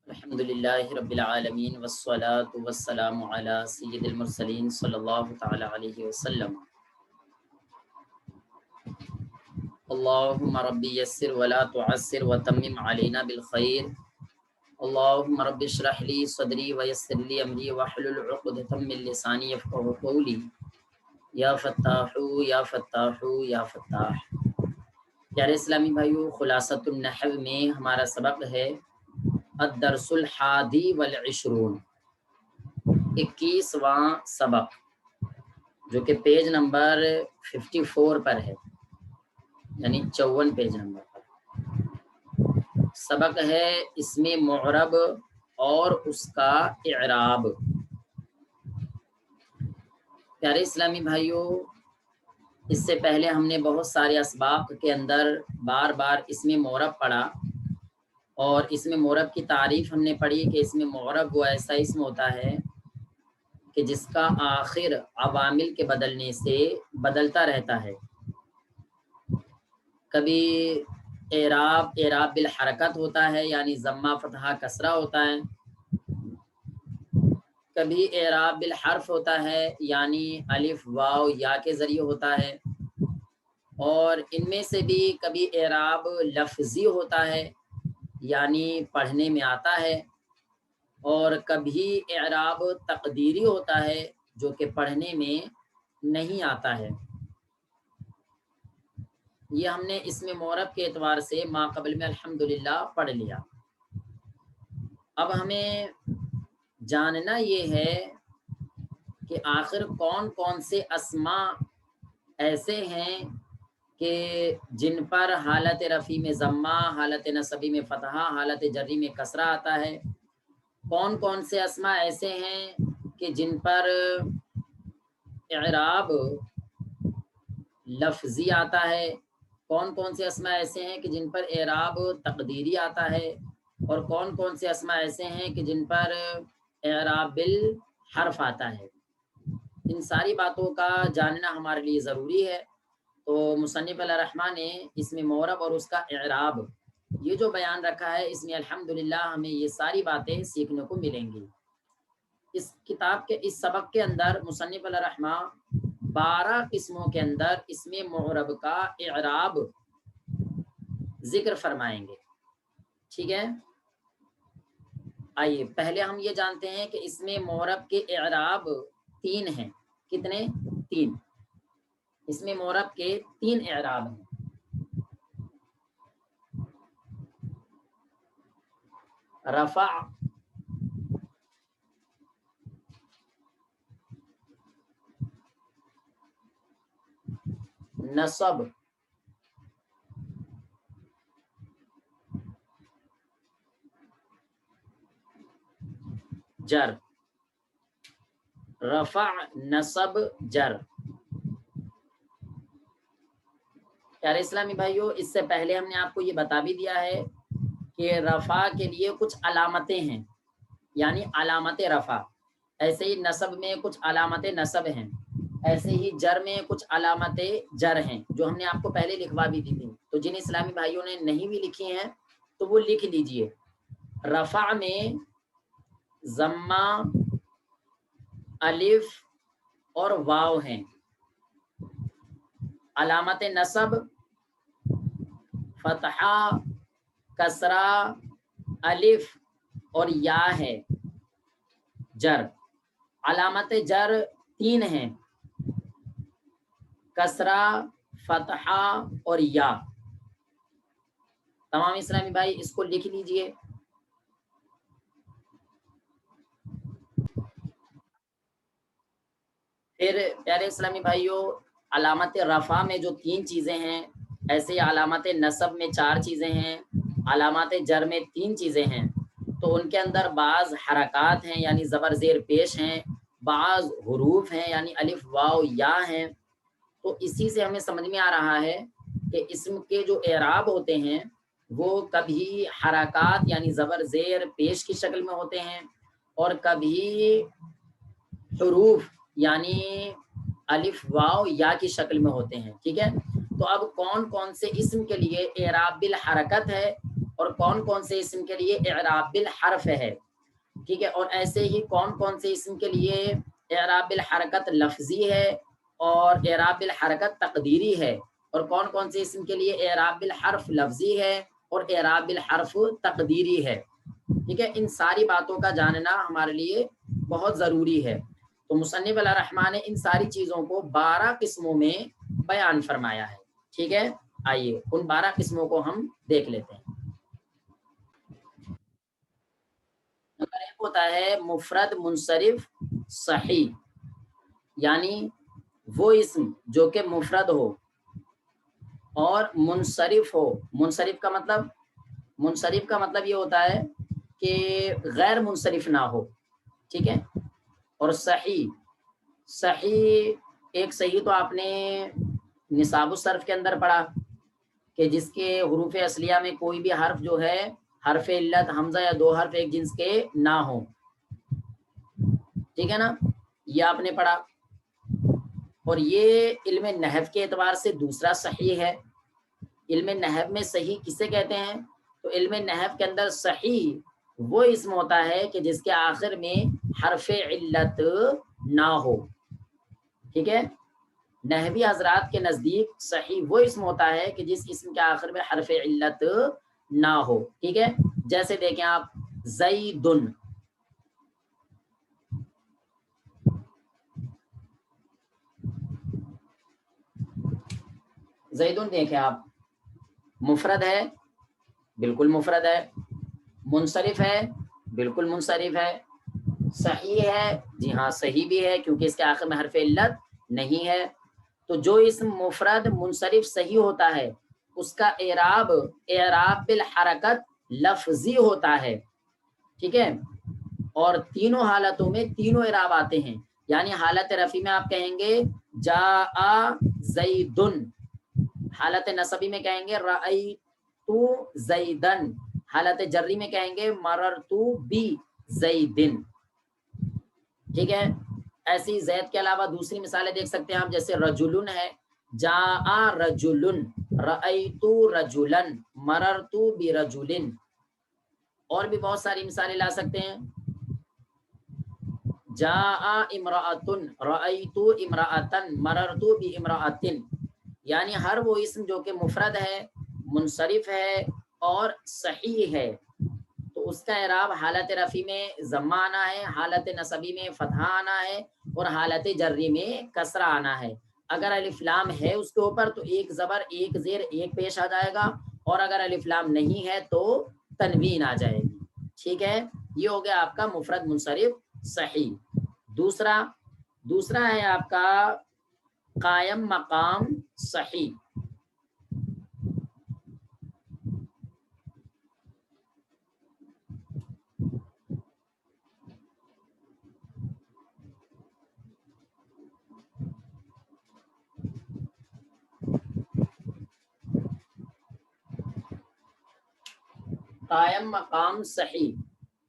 الحمدللہ رب العالمین والصلاة والسلام علی سید المرسلین صلی اللہ تعالی علیہ وسلم۔ اللہم ربی یسر ولا تعسر وتمم علینا بالخیر۔ اللہم رب اشرح لی صدری ویسر لی امری واحلل عقدۃ من لسانی یفقہوا قولی۔ یا فتاح یا فتاح یا فتاح۔ پیارے اسلامی بھائیو، خلاصۃ النحو میں ہمارا سبق ہے الدرس الحادی والعشرون، 21واں سبق، جو کہ پیج نمبر 54 پر ہے، یعنی 54 پیج نمبر پر سبق ہے اسم معرب اور اس کا اعراب۔ پیارے اسلامی بھائیو، اس سے پہلے ہم نے بہت سارے اسباق کے اندر بار بار اسم معرب پڑھا، اور اسم معرب کی تعریف ہم نے پڑھی کہ اسم معرب وہ ایسا اسم ہوتا ہے کہ جس کا آخر عوامل کے بدلنے سے بدلتا رہتا ہے۔ کبھی اعراب بالحرکت ہوتا ہے، یعنی ضمہ فتحہ کسرہ ہوتا ہے، کبھی اعراب بالحرف ہوتا ہے، یعنی الف واو یا کے ذریعے ہوتا ہے، اور ان میں سے بھی کبھی اعراب لفظی ہوتا ہے، یعنی پڑھنے میں آتا ہے، اور کبھی اعراب تقدیری ہوتا ہے جو کہ پڑھنے میں نہیں آتا ہے۔ یہ ہم نے اسم معرب کے اعتبار سے ما قبل میں الحمدللہ پڑھ لیا۔ اب ہمیں جاننا یہ ہے کہ آخر کون کون سے اسماء ایسے ہیں کہ جن پر حالت رفع میں ضمہ، حالت نصبی میں فتحہ، حالت جری میں کسرہ آتا ہے، کون کون سے اسماء ایسے ہیں کہ جن پر اعراب لفظی آتا ہے، کون کون سے اسماء ایسے ہیں کہ جن پر اعراب تقدیری آتا ہے، اور کون کون سے اسماء ایسے ہیں کہ جن پر اعراب بالحرف آتا ہے۔ ان ساری باتوں کا جاننا ہمارے لیے ضروری ہے۔ تو مصنف علیہ الرحمٰن نے اسم معرب اور اس کا اعراب یہ جو بیان رکھا ہے، اس میں الحمدللہ ہمیں یہ ساری باتیں سیکھنے کو ملیں گی۔ اس کتاب کے اس سبق کے اندر مصنف علیہ الرحمٰن 12 قسموں کے اندر اسم معرب کا اعراب ذکر فرمائیں گے، ٹھیک ہے؟ آئیے پہلے ہم یہ جانتے ہیں کہ اسم معرب کے اعراب 3 ہیں۔ کتنے؟ 3۔ اسم معرب کے 3 اعراب ہیں۔ رفع، نصب، جر۔ رفع، نصب، جر۔ پیارے اسلامی بھائیو، اس سے پہلے ہم نے آپ کو یہ بتا بھی دیا ہے کہ رفع کے لیے کچھ علامتیں ہیں، یعنی علامت رفع۔ ایسے ہی نصب میں کچھ علامت نصب ہیں، ایسے ہی جر میں کچھ علامت جر ہیں، جو ہم نے آپ کو پہلے لکھوا بھی دی تھی۔ تو جن اسلامی بھائیوں نے نہیں بھی لکھی ہیں تو وہ لکھ لیجئے۔ رفع میں ضمہ، الف اور واو ہیں۔ علامت نصب فتحہ، کسرہ، الف اور یا ہے۔ جر، علامت جر 3 ہیں، کسرہ، فتحہ اور یا۔ تمام اسلامی بھائی اس کو لکھ لیجئے۔ پھر پیارے اسلامی بھائیوں، علامت رفع میں جو 3 چیزیں ہیں، ایسے ہی علامت نصب میں 4 چیزیں ہیں، علامات جر میں 3 چیزیں ہیں۔ تو ان کے اندر بعض حرکات ہیں، یعنی زبر زیر پیش ہیں، بعض حروف ہیں، یعنی الف واو یا ہیں۔ تو اسی سے ہمیں سمجھ میں آ رہا ہے کہ اسم کے جو اعراب ہوتے ہیں وہ کبھی حرکات یعنی زبر زیر پیش کی شکل میں ہوتے ہیں، اور کبھی حروف یعنی الف واو یا کی شکل میں ہوتے ہیں، ٹھیک ہے؟ تو اب کون کون سے اسم کے لیے اعراب بالحرکت ہے اور کون کون سے اسم کے لیے اعراب بالحرف ہے، ٹھیک ہے، اور ایسے ہی کون کون سے اسم کے لیے اعراب بالحرکت لفظی ہے اور اعراب بالحرکت تقدیری ہے، اور کون کون سے اسم کے لیے اعراب بالحرف لفظی ہے اور اعراب بالحرف تقدیری ہے، ٹھیک ہے۔ ان ساری باتوں کا جاننا ہمارے لیے بہت ضروری ہے۔ تو مصنف علیہ الرحمٰن نے ان ساری چیزوں کو 12 قسموں میں بیان فرمایا ہے، ٹھیک ہے۔ آئیے ان 12 قسموں کو ہم دیکھ لیتے ہیں۔ نمبر 1 ہوتا ہے مفرد منصرف صحیح، یعنی وہ اسم جو کہ مفرد ہو اور منصرف ہو۔ منصرف کا مطلب یہ ہوتا ہے کہ غیر منصرف نہ ہو، ٹھیک ہے۔ اور صحیح ایک صحیح تو آپ نے نصاب الصرف کے اندر پڑھا کہ جس کے حروف اصلیہ میں کوئی بھی حرف جو ہے حرف علت حمزہ یا 2 حرف ایک جنس کے نہ ہو، ٹھیک ہے نا، یہ آپ نے پڑھا۔ اور یہ علم نحو کے اعتبار سے دوسرا صحیح ہے۔ علم نحو میں صحیح کسے کہتے ہیں؟ تو علم نحو کے اندر صحیح وہ اسم ہوتا ہے کہ جس کے آخر میں حرف علت نہ ہو، ٹھیک ہے۔ نحوی حضرات کے نزدیک صحیح وہ اسم ہوتا ہے کہ جس اسم کے آخر میں حرف علت نہ ہو، ٹھیک ہے۔ جیسے دیکھیں آپ زیدن، زیدن دیکھیں آپ، مفرد ہے، بالکل مفرد ہے، منصرف ہے، بالکل منصرف ہے، صحیح ہے، جی ہاں صحیح بھی ہے کیونکہ اس کے آخر میں حرف علت نہیں ہے۔ تو جو اسم مفرد منصرف صحیح ہوتا ہے اس کا اعراب بالحرکت لفظی ہوتا ہے، ٹھیک ہے۔ اور تینوں حالتوں میں تینوں اعراب آتے ہیں، یعنی حالت رفع میں آپ کہیں گے جاء زیدن، حالت نصبی میں کہیں گے رأیت زیدن، حالت جری میں کہیں گے مررت بی زیدن، ٹھیک ہے۔ ایسی زید کے علاوہ دوسری مثالیں دیکھ سکتے ہیں آپ، جیسے رجلن ہے، جاء رجلن، رأیت رجلن، مررت برجلن، اور بھی بہت ساری مثالیں لا سکتے ہیں۔ جاء امرأۃن، رأیت امرأۃن، مررت بامرأۃ، یعنی ہر وہ اسم جو کہ مفرد ہے، منصرف ہے اور صحیح ہے تو اس کا اعراب حالت رفع میں ضمہ آنا ہے، حالت نصبی میں فتحہ آنا ہے اور حالت جری میں کسرہ آنا ہے۔ اگر الف لام ہے اس کے اوپر تو ایک زبر ایک زیر ایک پیش آ جائے گا، اور اگر الف لام نہیں ہے تو تنوین آ جائے گی، ٹھیک ہے۔ یہ ہو گیا آپ کا مفرد منصرف صحیح۔ دوسرا ہے آپ کا قائم مقام صحیح، قائم مقام صحیح۔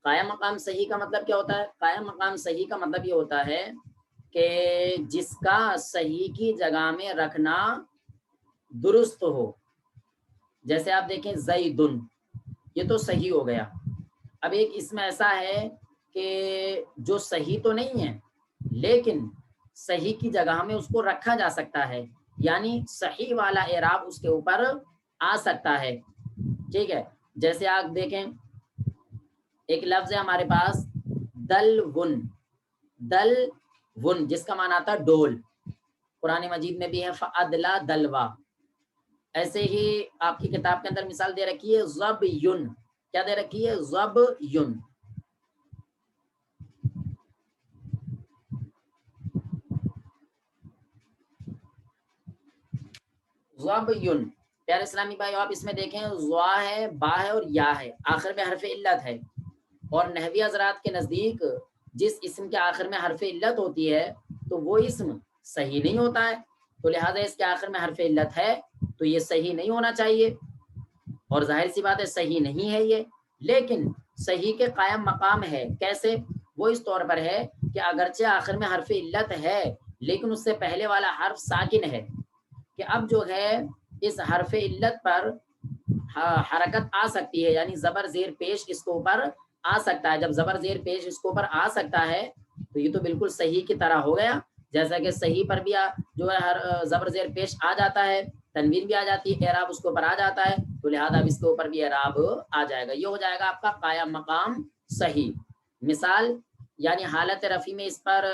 قائم مقام صحیح کا مطلب کیا ہوتا ہے؟ قائم مقام صحیح کا مطلب یہ ہوتا ہے کہ جس کا صحیح کی جگہ میں رکھنا درست ہو۔ جیسے آپ دیکھیں زیدن، یہ تو صحیح ہو گیا۔ اب ایک اسم ایسا ہے کہ جو صحیح تو نہیں ہے لیکن صحیح کی جگہ میں اس کو رکھا جا سکتا ہے، یعنی صحیح والا اعراب اس کے اوپر آ سکتا ہے، ٹھیک ہے۔ جیسے آپ دیکھیں ایک لفظ ہے ہمارے پاس دلون، جس کا معنی آتا ہے ڈول، قرآن مجید میں بھی ہے فَأَدْلَا دلوا۔ ایسے ہی آپ کی کتاب کے اندر مثال دے رکھی ہے ظبیٌ، کیا دے رکھی ہے؟ ظبیٌ۔ ظبیٌ، پیارے اسلامی بھائی آپ اس میں دیکھیں ضا ہے، با ہے اور یا ہے، آخر میں حرف علت ہے، اور نحوی حضرات کے نزدیک جس اسم کے آخر میں حرف علت ہوتی ہے تو وہ اسم صحیح نہیں ہوتا ہے، تو لہٰذا اس کے آخر میں حرف علت ہے تو یہ صحیح نہیں ہونا چاہیے، اور ظاہر سی بات ہے صحیح نہیں ہے یہ، لیکن صحیح کے قائم مقام ہے۔ کیسے؟ وہ اس طور پر ہے کہ اگرچہ آخر میں حرف علت ہے لیکن اس سے پہلے والا حرف ساکن ہے، کہ اب جو ہے اس حرف علت پر حرکت آ سکتی ہے، یعنی زبر زیر پیش اس کے اوپر آ سکتا ہے. جب زبر زیر پیش اس کے اوپر آ سکتا ہے تو یہ تو بالکل صحیح کی طرح ہو گیا. جیسا کہ صحیح پر بھی جو ہے ہر زبر زیر پیش آ جاتا ہے، تنوین بھی آ جاتی ہے، اعراب اس کے اوپر آ جاتا ہے، تو لہذا اب اس کے اوپر بھی اعراب آ جائے گا. یہ ہو جائے گا آپ کا قائم مقام صحیح. مثال یعنی حالت رفع میں اس پر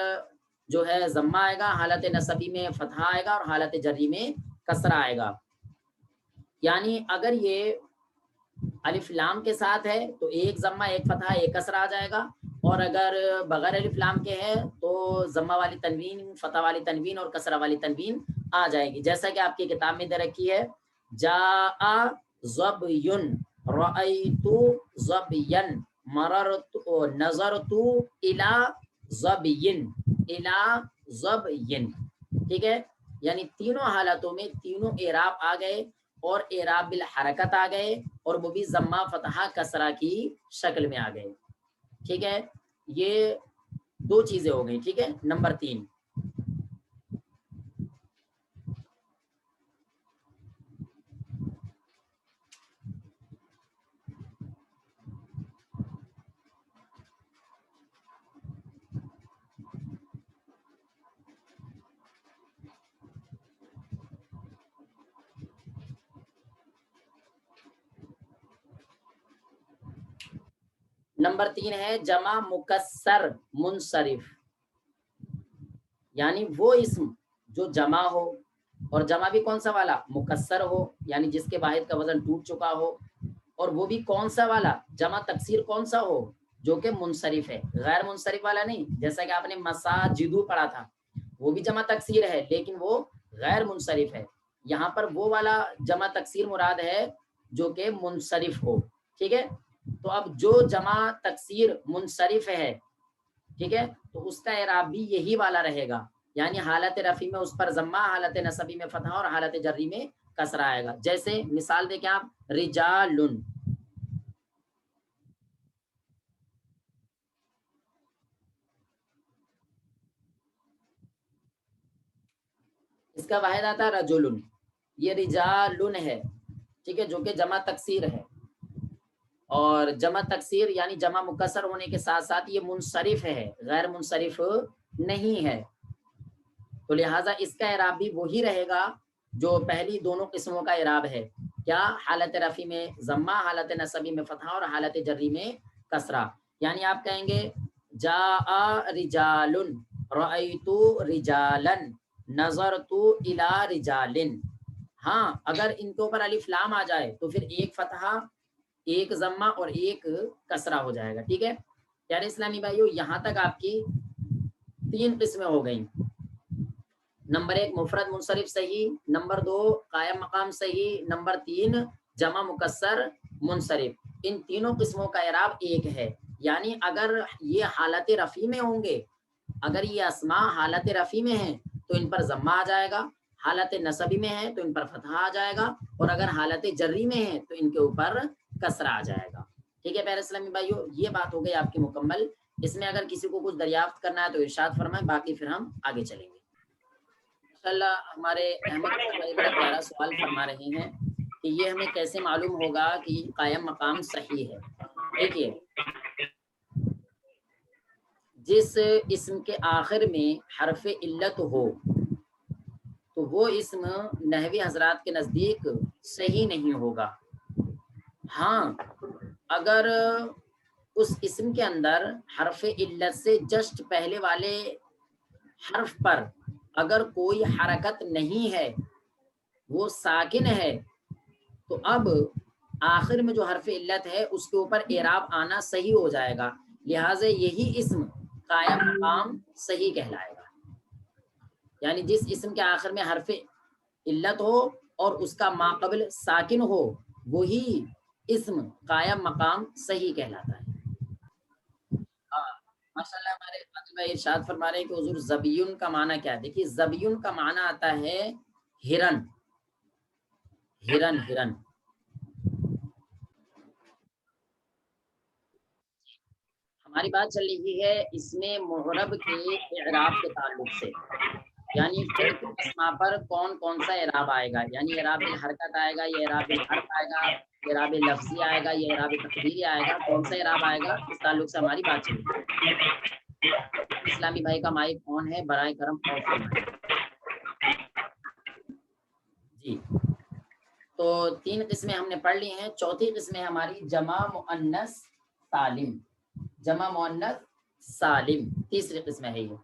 جو ہے ضمہ آئے گا، حالت نصبی میں فتحہ آئے گا، اور حالت جری میں کسرہ آئے گا. یعنی اگر یہ الف لام کے ساتھ ہے تو ایک ضمہ ایک فتحہ ایک کسرہ آ جائے گا، اور اگر بغیر الف لام کے ہے تو ضمہ والی تنوین، فتح والی تنوین اور کسرہ والی تنوین آ جائے گی. جیسا کہ آپ کی کتاب میں دے رکھی ہے، جاء ظبیٌ، رأیت ظبیًا، مررت نظرت الی ظبیٍ، الی ظبیٍ. ٹھیک ہے، یعنی تینوں حالتوں میں تینوں اعراب آ گئے، اور اعراب بالحرکت آ گئے، اور وہ بھی ضمہ فتحہ کسرہ کی شکل میں آ گئے. ٹھیک ہے، یہ دو چیزیں ہو گئی. ٹھیک ہے، نمبر 3. نمبر 3 ہے جمع مکسر منصرف، یعنی وہ اسم جو جمع ہو، اور جمع بھی کون سا والا؟ مکسر ہو، یعنی جس کے واحد کا وزن ٹوٹ چکا ہو، اور وہ بھی کون سا والا؟ جمع تکسیر کون سا ہو؟ جو کہ منصرف ہے، غیر منصرف والا نہیں. جیسا کہ آپ نے مساجدو پڑھا تھا، وہ بھی جمع تکسیر ہے لیکن وہ غیر منصرف ہے. یہاں پر وہ والا جمع تکسیر مراد ہے جو کہ منصرف ہو. ٹھیک ہے، تو اب جو جمع تکسیر منصرف ہے، ٹھیک ہے، تو اس کا اعراب بھی یہی والا رہے گا. یعنی حالت رفع میں اس پر ضمہ، حالت نصبی میں فتحہ، اور حالت جری میں کسرہ آئے گا. جیسے مثال دیکھیں آپ، رجال، اس کا واحد آتا ہے رجل، یہ رجال ہے. ٹھیک ہے، جو کہ جمع تکسیر ہے، اور جمع تکسیر یعنی جمع مکسر ہونے کے ساتھ ساتھ یہ منصرف ہے، غیر منصرف نہیں ہے. تو لہٰذا اس کا اعراب بھی وہی رہے گا جو پہلی دونوں قسموں کا اعراب ہے. کیا؟ حالت رفع میں ضمہ، حالت نصبی میں فتحہ، اور حالت جری میں کسرہ. یعنی آپ کہیں گے جاء رجال، رأیت رجالا، نظرت الی رجال. ہاں، اگر ان کے اوپر الف لام آ جائے تو پھر ایک فتحہ، ایک ضمہ اور ایک کسرہ ہو جائے گا. ٹھیک ہے پیارے اسلامی بھائیو، یہاں تک آپ کی 3 قسمیں ہو گئیں. نمبر 1 مفرد منصرف صحیح، نمبر 2 قائم مقام صحیح، نمبر 3 جمع مکسر منصرف. ان تینوں قسموں کا اعراب ایک ہے. یعنی اگر یہ حالت رفع میں ہوں گے، اگر یہ اسماء حالت رفع میں ہیں تو ان پر ضمہ آ جائے گا، حالت نصبی میں ہے تو ان پر فتحہ آ جائے گا، اور اگر حالت جری میں ہے تو ان کے اوپر کسرہ آ جائے گا. ٹھیک ہے پیارے اسلامی بھائیو، یہ بات ہو گئی آپ کی مکمل. اس میں اگر کسی کو کچھ دریافت کرنا ہے تو ارشاد فرمائیں، باقی پھر ہم آگے چلیں گے. ماشاءاللہ ہمارے احمد بھائی بڑا پیارا سوال فرما رہے ہیں کہ یہ ہمیں کیسے معلوم ہوگا کہ قائم مقام صحیح ہے. دیکھیے، جس اسم کے آخر میں حرف علت ہو تو وہ اسم نحوی حضرات کے نزدیک صحیح نہیں ہوگا. ہاں، اگر اس اسم کے اندر حرف علت سے جسٹ پہلے والے حرف پر اگر کوئی حرکت نہیں ہے، وہ ساکن ہے، تو اب آخر میں جو حرف علت ہے اس کے اوپر اعراب آنا صحیح ہو جائے گا. لہٰذا یہی اسم قائم مقام صحیح کہلائے گا. یعنی جس اسم کے آخر میں حرف علت ہو اور اس کا ماقبل ساکن ہو، وہی اسم قائم مقام صحیح کہلاتا ہے. ماشاءاللہ ہمارے بھائی ارشاد فرما رہے ہیں کہ حضور زبیون کا معنی کیا ہے. دیکھیے، زبیون کا معنی آتا ہے ہرن. ہرن ہرن ہماری بات چل رہی ہے اس میں معرب کے اعراب کے تعلق سے. یعنی فعل کے اسما پر کون کون سا اعراب آئے گا، یعنی اعراب الحرکت آئے گا، یا اعراب الحرف آئے گا، اعراب لفظی آئے گا، یا اعراب تقدیری آئے گا، کون سا اعراب آئے گا، اس تعلق سے ہماری بات چل رہی ہے۔ اسلامی بھائی کا مائک آن ہے، برائے کرم آف فرمائیں۔ جی، تو 3 قسمیں ہم نے پڑھ لی ہیں، چوتھی قسم ہے ہماری جمع مؤنث سالم، جمع مؤنث سالم تیسری قسم ہے یہ،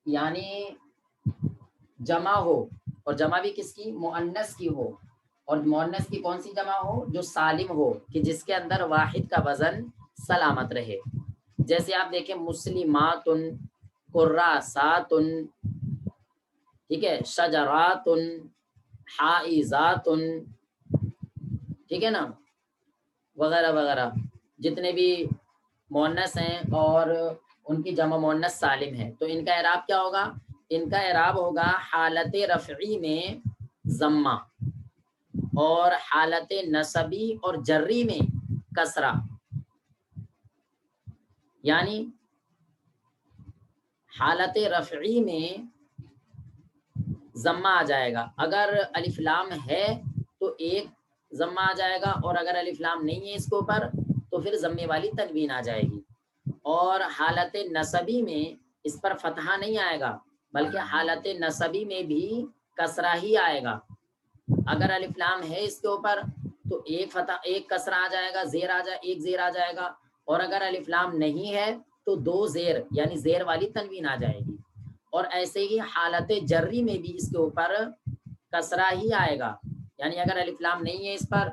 یعنی جمع ہو، اور جمع بھی کس کی، مؤنث کی ہو، اور مؤنث کی کون سی جمع ہو، جو سالم ہو، کہ جس کے اندر واحد کا وزن سلامت رہے۔ جیسے آپ دیکھیں مسلمات، قراسات، ٹھیک ہے، شجرات، حائزات، ٹھیک ہے نا، وغیرہ وغیرہ، جتنے بھی مؤنث ہیں اور ان کی جمع مؤنث سالم ہے، تو ان کا اعراب کیا ہوگا، ان کا اعراب ہوگا حالت رفعی میں ضمہ، اور حالت نصبی اور جری میں کسرہ، یعنی حالت رفعی میں ضمہ آ جائے گا، اگر الف لام ہے تو ایک ضمہ آ جائے گا، اور اگر الف لام نہیں ہے اس کے اوپر تو پھر ضمے والی تنوین آ جائے گی، اور حالت نصبی میں اس پر فتحہ نہیں آئے گا، بلکہ حالت نصبی میں بھی کسرہ ہی آئے گا۔ اگر الف لام ہے اس کے اوپر تو ایک فتح، ایک کسرہ آ جائے گا، زیر آ جائے، ایک زیر آ جائے گا، اور اگر الف لام نہیں ہے تو 2 زیر، یعنی زیر والی تنوین آ جائے گی، اور ایسے ہی حالت جری میں بھی اس کے اوپر کسرہ ہی آئے گا، یعنی اگر الف لام نہیں ہے اس پر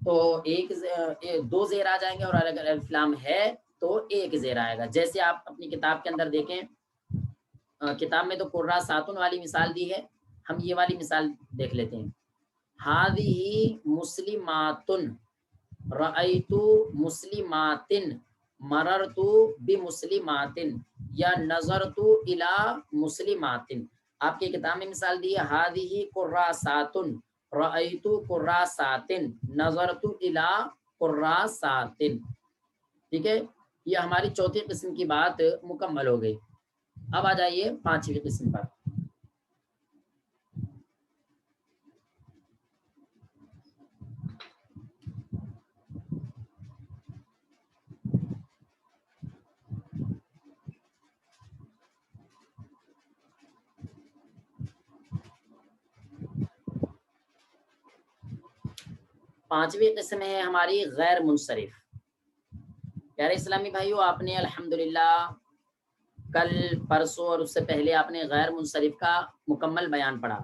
تو 2 زیر آ جائیں گے، اور اگر الف لام ہے تو 1 زیر آئے گا۔ جیسے آپ اپنی کتاب کے اندر دیکھیں، کتاب میں تو قرہ ساتن والی مثال دی ہے، ہم یہ والی مثال دیکھ لیتے ہیں، ہذہ مسلمات، رأیت مسلمات، مررت بمسلمات، یا نظرت الی مسلمات۔ آپ کی کتاب میں مثال دی ہے ہذہ قراسات، رأیت قراسات، نظرت الی قراسات، ٹھیک ہے، یہ ہماری چوتھی قسم کی بات مکمل ہو گئی۔ اب آ جائیے 5ویں قسم پر۔ پانچویں قسم ہے ہماری غیر منصرف۔ پیارے اسلامی بھائیو، آپ نے الحمدللہ کل پرسوں اور اس سے پہلے آپ نے غیر منصرف کا مکمل بیان پڑھا،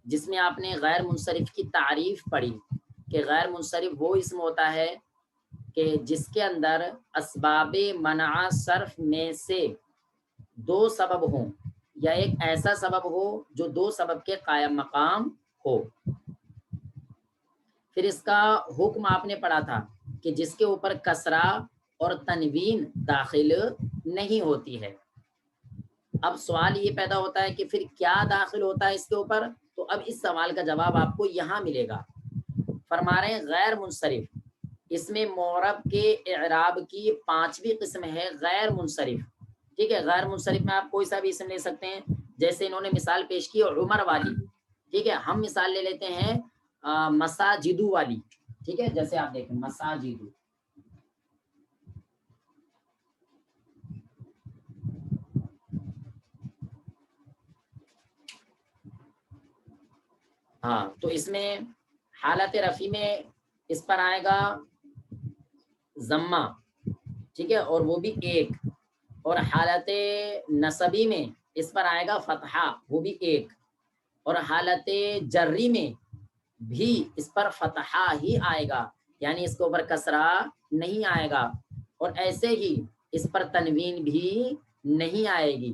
جس میں آپ نے غیر منصرف کی تعریف پڑھی کہ غیر منصرف وہ اسم ہوتا ہے کہ جس کے اندر اسباب منع صرف میں سے 2 سبب ہوں، یا ایک ایسا سبب ہو جو 2 سبب کے قائم مقام ہو۔ پھر اس کا حکم آپ نے پڑھا تھا کہ جس کے اوپر کسرہ اور تنوین داخل نہیں ہوتی ہے۔ اب سوال یہ پیدا ہوتا ہے کہ پھر کیا داخل ہوتا ہے اس کے اوپر، تو اب اس سوال کا جواب آپ کو یہاں ملے گا۔ فرما رہے ہیں غیر منصرف، اس میں معرب کے اعراب کی 5ویں قسم ہے غیر منصرف، ٹھیک ہے۔ غیر منصرف میں آپ کوئی سا بھی اسم لے سکتے ہیں، جیسے انہوں نے مثال پیش کی عمر والی، ٹھیک ہے، ہم مثال لے لیتے ہیں مساجدو والی، ٹھیک ہے، جیسے آپ دیکھیں مساجدو، ہاں، تو اس میں حالت رفی میں اس پر آئے گا ضمہ، ٹھیک ہے، اور وہ بھی 1، اور حالت نصبی میں اس پر آئے گا فتحہ، وہ بھی 1، اور حالت جری میں بھی اس پر فتحہ ہی آئے گا، یعنی اس کے اوپر کسرہ نہیں آئے گا، اور ایسے ہی اس پر تنوین بھی نہیں آئے گی،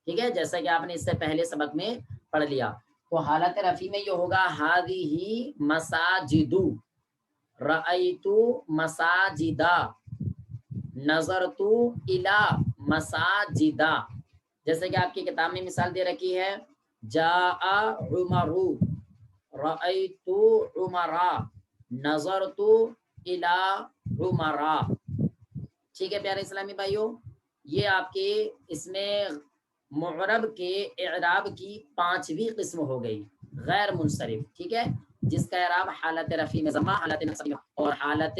ٹھیک ہے، جیسا کہ آپ نے اس سے پہلے سبق میں پڑھ لیا۔ تو حالت رفی میں یہ ہوگا ہذہ مساجد، رأیت مساجدا، نظرت الی مساجدا، جیسے کہ آپ کی کتاب میں مثال دے رکھی ہے جاء عمر، رأیت عمرا، نظرت الی عمرا، ٹھیک ہے پیارے اسلامی بھائیوں، یہ آپ کے اس میں معرب کے اعراب کی 5ویں قسم ہو گئی غیر منصرف، ٹھیک ہے، جس کا اعراب حالت رفع میں ضمہ، حالت نصب میں اور حالت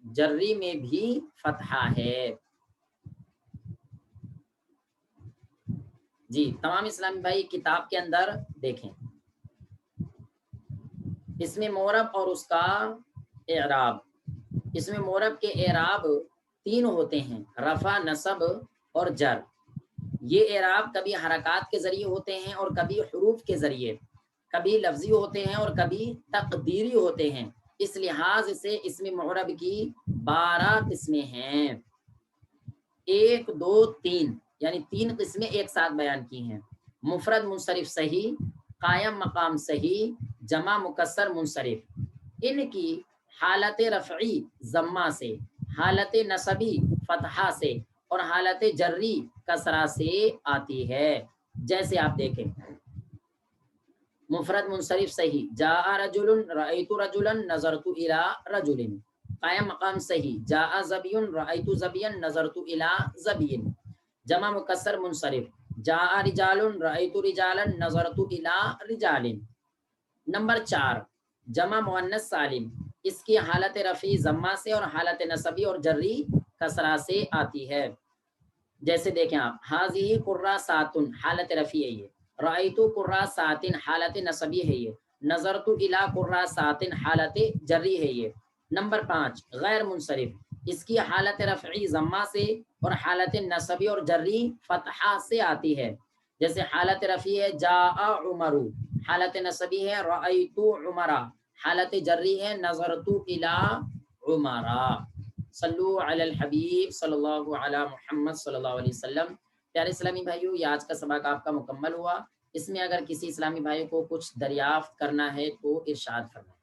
جری میں بھی فتحہ ہے۔ جی تمام اسلامی بھائی کتاب کے اندر دیکھیں اس میں معرب اور اس کا اعراب، اس میں معرب کے اعراب 3 ہوتے ہیں، رفع، نصب اور جر۔ یہ اعراب کبھی حرکات کے ذریعے ہوتے ہیں اور کبھی حروف کے ذریعے، کبھی لفظی ہوتے ہیں اور کبھی تقدیری ہوتے ہیں۔ اس لحاظ سے اس میں معرب کی 12 قسمیں ہیں، 1 2 3 یعنی 3 قسمیں ایک ساتھ بیان کی ہیں۔ مفرد منصرف صحیح، قائم مقام صحیح، جمع مکسر منصرف۔ ان کی حالت رفعی ضمہ سے، حالت نصبی فتحہ سے اور حالت جری کسرہ سے آتی ہے۔ جیسے آپ دیکھیں مفرد منصرف صحیح، جاء رجل رأیت رجلا نظرت الى رجل۔ قائم مقام صحیح، جاء ظبی رأیت ظبیا نظرت الى ظبی۔ جمع مکسر منصرف، جاء رجال رأیت رجالا نظرت الى رجال۔ نمبر 4 جمع مؤنث سالم، اس کی حالت رفعی ضمہ سے اور حالت نصبی اور جری کسرہ سے آتی ہے۔ جیسے دیکھیں آپ حاضی قراسات حالت رفعی ہے یہ، رأیتو قراسات حالت نصبی ہے یہ، نظرت الی قراسات حالت جری ہے یہ۔ نمبر 5 غیر منصرف، اس کی حالت رفعی ضمہ سے اور حالت نصبی اور جری فتحہ سے آتی ہے۔ جیسے حالت رفعی ہے جاء عمر، حالت نصبی ہے رأیت عمرہ، حالت جری ہے نظرت الی عمرہ۔ صلو علی الحبیب صلی اللہ علی محمد صلی اللہ علیہ وسلم۔ پیارے اسلامی بھائیو یہ آج کا سبق آپ کا مکمل ہوا۔ اس میں اگر کسی اسلامی بھائی کو کچھ دریافت کرنا ہے تو ارشاد فرمائیں۔